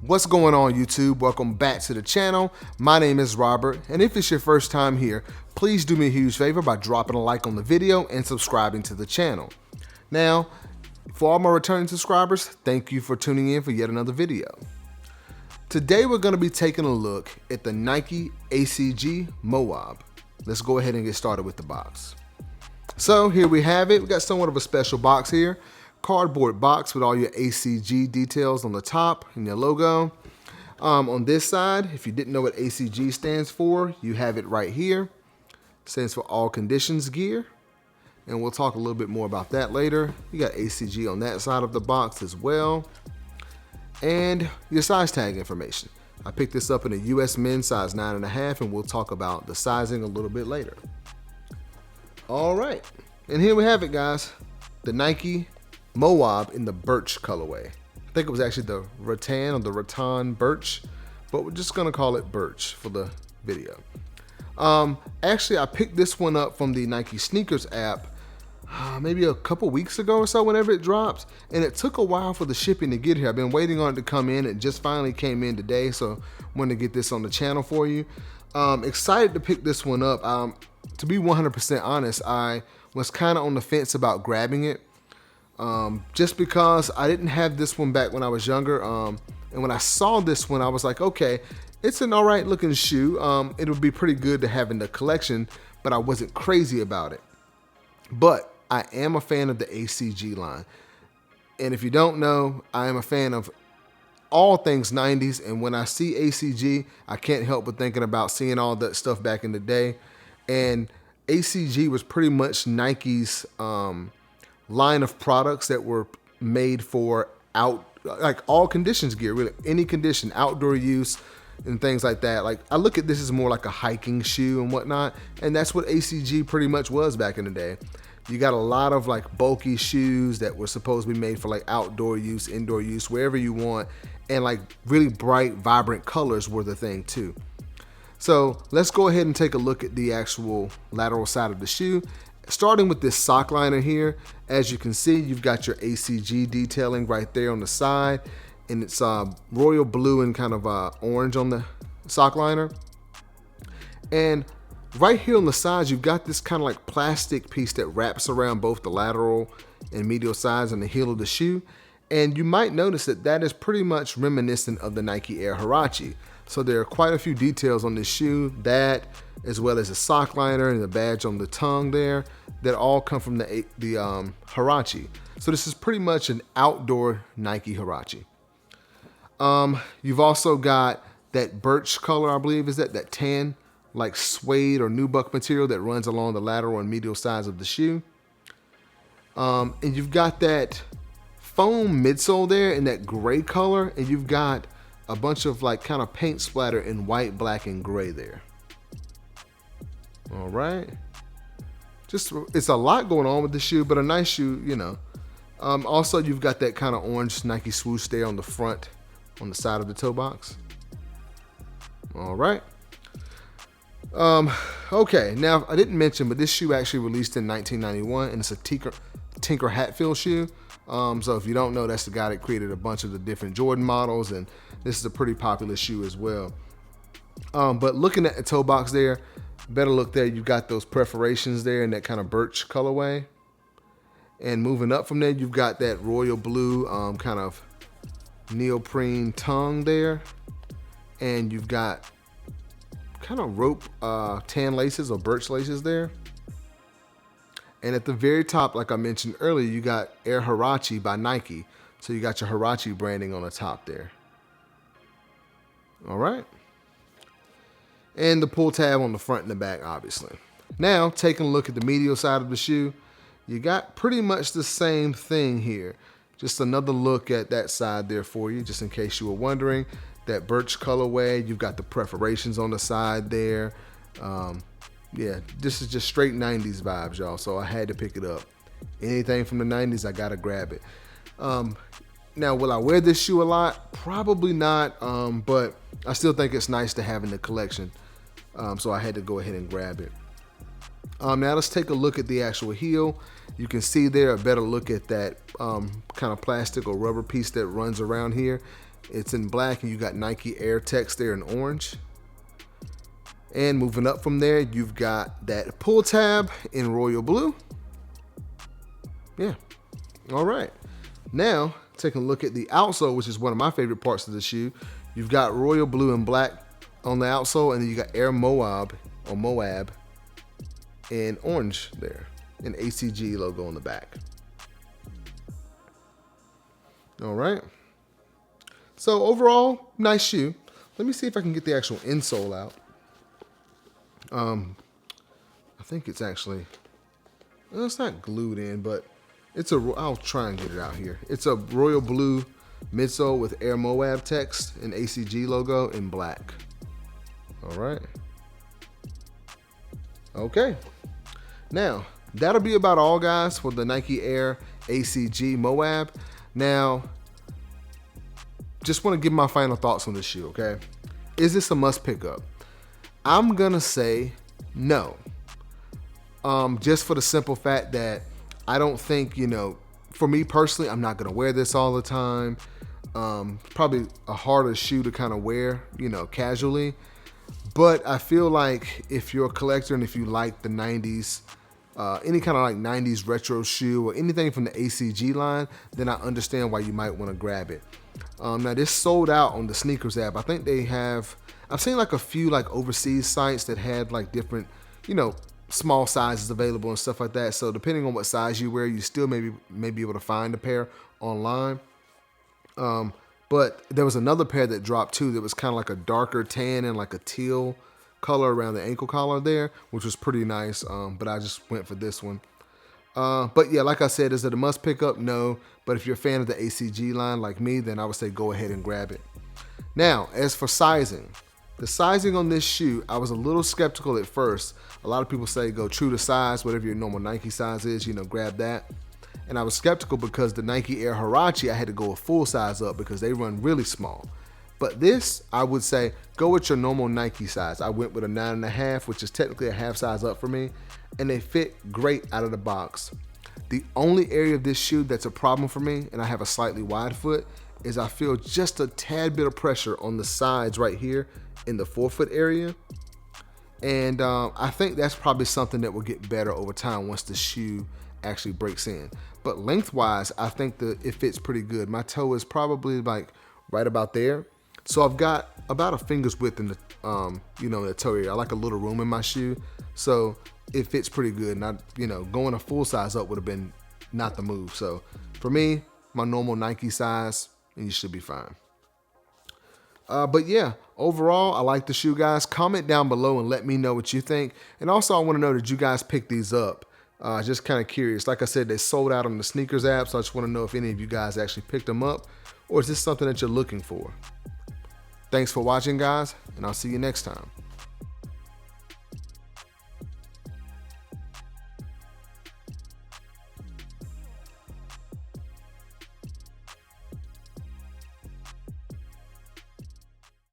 What's going on, YouTube? Welcome back to the channel. My name is Robert, and if it's your first time here, please do me a huge favor by dropping a like on the video and subscribing to the channel. Now, for all my returning subscribers, thank you for tuning in for yet another video. Today we're going to be taking a look at the Nike ACG Mowabb. Let's go ahead and get started with the box. So here we have it. We got somewhat of a special box here. Cardboard box with all your ACG details on the top and your logo. On this side, if you didn't know what ACG stands for, you have it right here. It stands for All Conditions Gear. And we'll talk a little bit more about that later. You got ACG on that side of the box as well. And your size tag information. I picked this up in a US men's size 9.5, and we'll talk about the sizing a little bit later. All right, and here we have it, guys. The Nike Mowabb in the birch colorway. I think it was actually the rattan or the rattan birch, but we're just gonna call it birch for the video. Actually, I picked this one up from the Nike sneakers app maybe a couple weeks ago or so, whenever it dropped, and it took a while for the shipping to get here. I've been waiting on it to come in. It just finally came in today, so I wanted to get this on the channel for you. Excited to pick this one up. To be 100% honest, I was kind of on the fence about grabbing it. Just because I didn't have this one back when I was younger. And when I saw this one, I was like, okay, it's an all right looking shoe. It would be pretty good to have in the collection, but I wasn't crazy about it. But I am a fan of the ACG line. And if you don't know, I am a fan of all things 90s. And when I see ACG, I can't help but thinking about seeing all that stuff back in the day. And ACG was pretty much Nike's line of products that were made for like all conditions gear, really any condition, outdoor use and things like that. Like, I look at this as more like a hiking shoe and whatnot, and that's what ACG pretty much was back in the day. You got a lot of like bulky shoes that were supposed to be made for like outdoor use, indoor use, wherever you want, and like really bright, vibrant colors were the thing too. So let's go ahead and take a look at the actual lateral side of the shoe. Starting with this sock liner here, as you can see, you've got your ACG detailing right there on the side, and it's royal blue and kind of orange on the sock liner. And right here on the sides, you've got this kind of like plastic piece that wraps around both the lateral and medial sides and the heel of the shoe. And you might notice that that is pretty much reminiscent of the Nike Air Huarache. So there are quite a few details on this shoe, that as well as the sock liner and the badge on the tongue there, that all come from the Huarache. So this is pretty much an outdoor Nike Huarache. You've also got that birch color, I believe, is that tan, like suede or nubuck material that runs along the lateral and medial sides of the shoe. And you've got that foam midsole there in that gray color, and you've got a bunch of like kind of paint splatter in white, black, and gray there. All right. It's a lot going on with the shoe, but a nice shoe, you know. Also, you've got that kind of orange Nike swoosh there on the front, on the side of the toe box. All right. Okay, now I didn't mention, but this shoe actually released in 1991, and it's a Tinker Hatfield shoe. So if you don't know, that's the guy that created a bunch of the different Jordan models, and this is a pretty popular shoe as well. But looking at the toe box there, better look there, you've got those perforations there in that kind of birch colorway. And moving up from there, you've got that royal blue kind of neoprene tongue there. And you've got kind of rope tan laces or birch laces there. And at the very top, like I mentioned earlier, you got Air Huarache by Nike. So you got your Huarache branding on the top there. All right. And the pull tab on the front and the back, obviously. Now, taking a look at the medial side of the shoe, you got pretty much the same thing here. Just another look at that side there for you, just in case you were wondering. That birch colorway, you've got the perforations on the side there. Yeah, this is just straight 90s vibes, y'all, so I had to pick it up. Anything from the 90s, I gotta grab it. Now, will I wear this shoe a lot? Probably not, but I still think it's nice to have in the collection. So I had to go ahead and grab it. Now let's take a look at the actual heel. You can see there a better look at that kind of plastic or rubber piece that runs around here. it's in black, and you got Nike Air text there in orange. And moving up from there, you've got that pull tab in royal blue. Yeah. All right. Now, taking a look at the outsole, which is one of my favorite parts of the shoe. You've got royal blue and black on the outsole, and then you got Air Moab or Moab in orange there, an ACG logo on the back. All right. So overall, nice shoe. Let me see if I can get the actual insole out. I think it's actually, well, it's not glued in, but it's a, I'll try and get it out here. It's a royal blue midsole with Air Moab text and ACG logo in black. All right. Okay. Now, that'll be about all, guys, for the Nike Air ACG Moab. Now, just want to give my final thoughts on this shoe, okay? Is this a must pick up? I'm gonna say no. Just for the simple fact that I don't think, you know, for me personally, I'm not gonna wear this all the time. Probably a harder shoe to kind of wear, you know, casually. But I feel like if you're a collector and if you like the 90s, any kind of like 90s retro shoe or anything from the ACG line, then I understand why you might want to grab it. Now this sold out on the sneakers app. I think they have, I've seen like a few like overseas sites that had like different, you know, small sizes available and stuff like that. So depending on what size you wear, you still may be able to find a pair online. But there was another pair that dropped too that was kind of like a darker tan and like a teal color around the ankle collar there, which was pretty nice. But I just went for this one. But yeah, like I said, is it a must pick up? No. But if you're a fan of the ACG line like me, then I would say go ahead and grab it. Now, as for sizing, the sizing on this shoe, I was a little skeptical at first. A lot of people say go true to size, whatever your normal Nike size is, you know, grab that. And I was skeptical because the Nike Air Huarache, I had to go a full size up because they run really small. But this, I would say, go with your normal Nike size. I went with a 9.5, which is technically a half size up for me, and they fit great out of the box. The only area of this shoe that's a problem for me, and I have a slightly wide foot, is I feel just a tad bit of pressure on the sides right here in the forefoot area. And I think that's probably something that will get better over time once the shoe actually breaks in. But lengthwise, I think it fits pretty good. My toe is probably like right about there. So I've got about a finger's width in the, you know, the toe area. I like a little room in my shoe. So it fits pretty good. And I, you know, going a full size up would have been not the move. So for me, my normal Nike size, and you should be fine. But yeah, overall, I like the shoe, guys. Comment down below and let me know what you think. And also, I want to know, did you guys pick these up? Just kind of curious. Like I said, they sold out on the sneakers app, so I just want to know if any of you guys actually picked them up, or is this something that you're looking for? Thanks for watching, guys, and I'll see you next time.